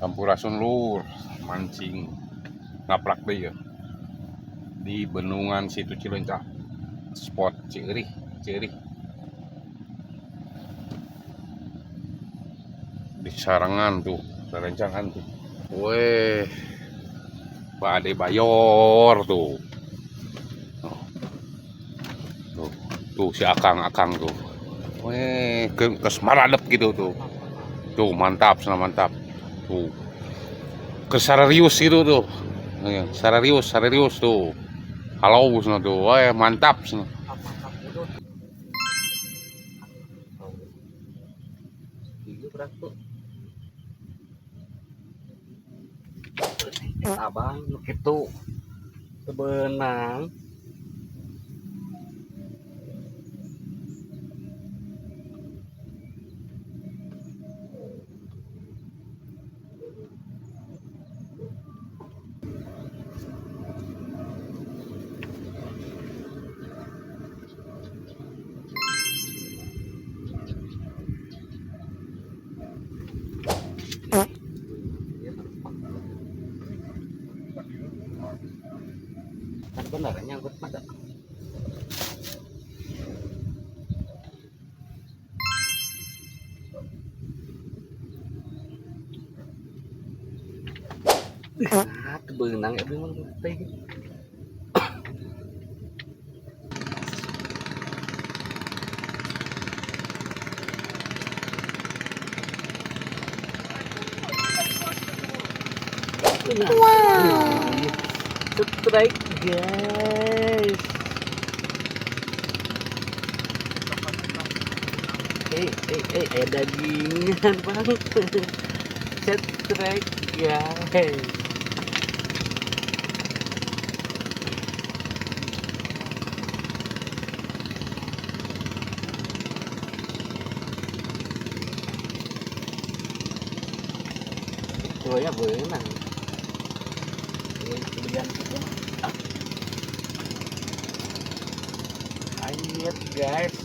Sampurasun lur mancing ngaplak deh ya di bendungan situ Cilencah, spot Cierih di Sarangan tuh, Sarencangan tuh. Weh, Bade Bayor tuh. Tuh si Akang tuh. Weh, ke semaradep gitu tuh. Tuh mantap, mantap. Tuh. Ke Sararius itu tuh. Sararius tuh. Halo busna tuh. Weh, mantap sih. Abang gitu benang kan bener nyangkut pada benang ya memang teh wow strike guys dagingan banget strike guys tuh ya benang kemudian kita anjir guys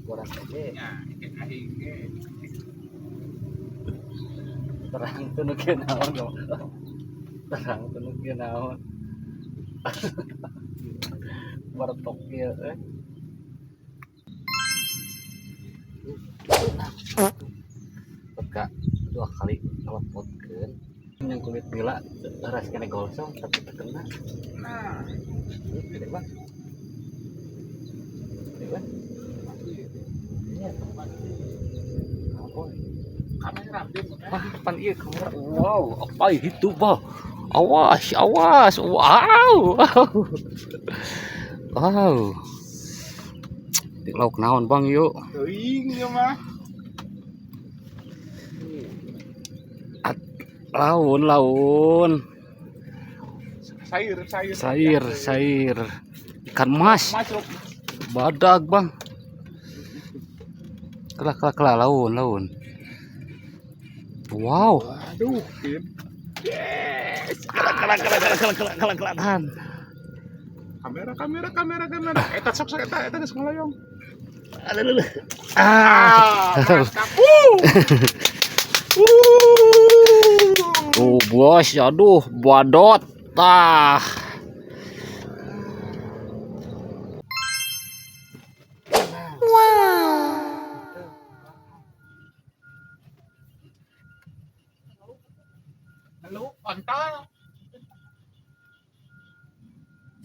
kurang aja terang tunukin naon terang tunukin naon bertok ya peka 2 kali telepotkeun yang kulit gila ras kena gosong tapi terkena nah gede banget iya apa kamera depan iya kamera wow apa itu bah awas wow di lauk naon bang yuk Teuing ya mah. laun sair ikan mas badag bang kelak laun wow Aduh, yes kelak kamera. Eta sok eta geus ngaloyong. mantap. Bos, aduh, badot. Tah. Halo, pantal.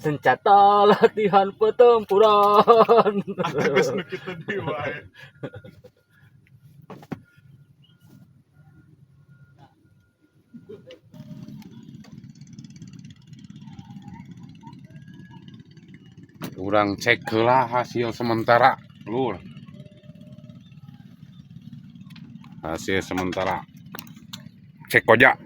Senjata latihan pertempuran. Ada geus nu kitu deui wae. Urang cek heula hasil sementara, lur. Hasil sementara. Cek koja.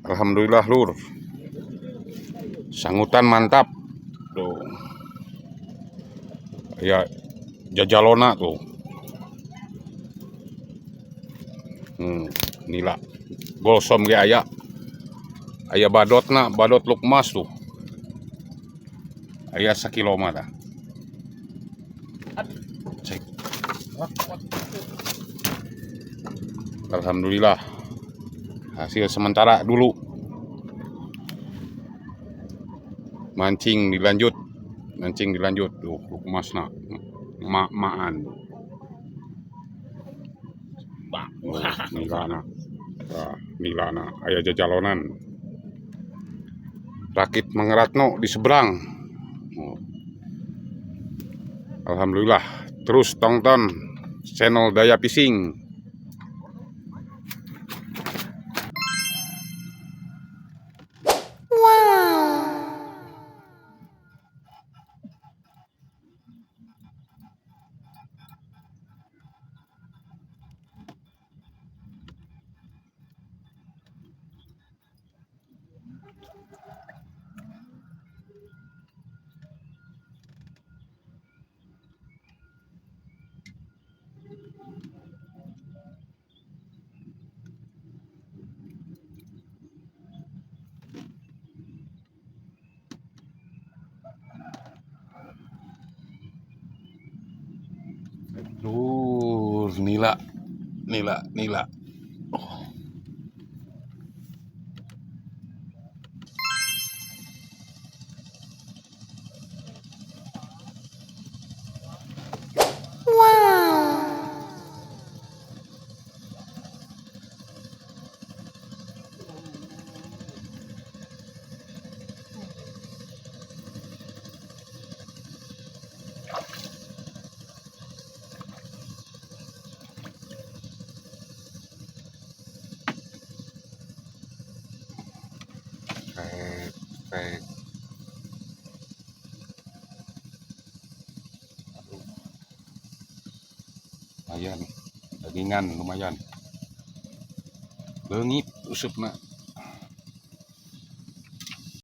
Alhamdulillah lur. Sangutan mantap. Tuh. Ya jajalona tuh. Nila. Golsom ge aya. Aya badotna, badot lukmas tuh. Aya sakilo mah dah. Cek. Alhamdulillah. Hasil sementara dulu. Mancing dilanjut. Tuh lukmasna. Maan. Nilana. Nilana aya jajalonan. Rakit Mangeratno di seberang. Alhamdulillah. Terus tonton channel Daya Fishing. Nila. Kayak lumayan, dagingan lumayan, leungit usupna.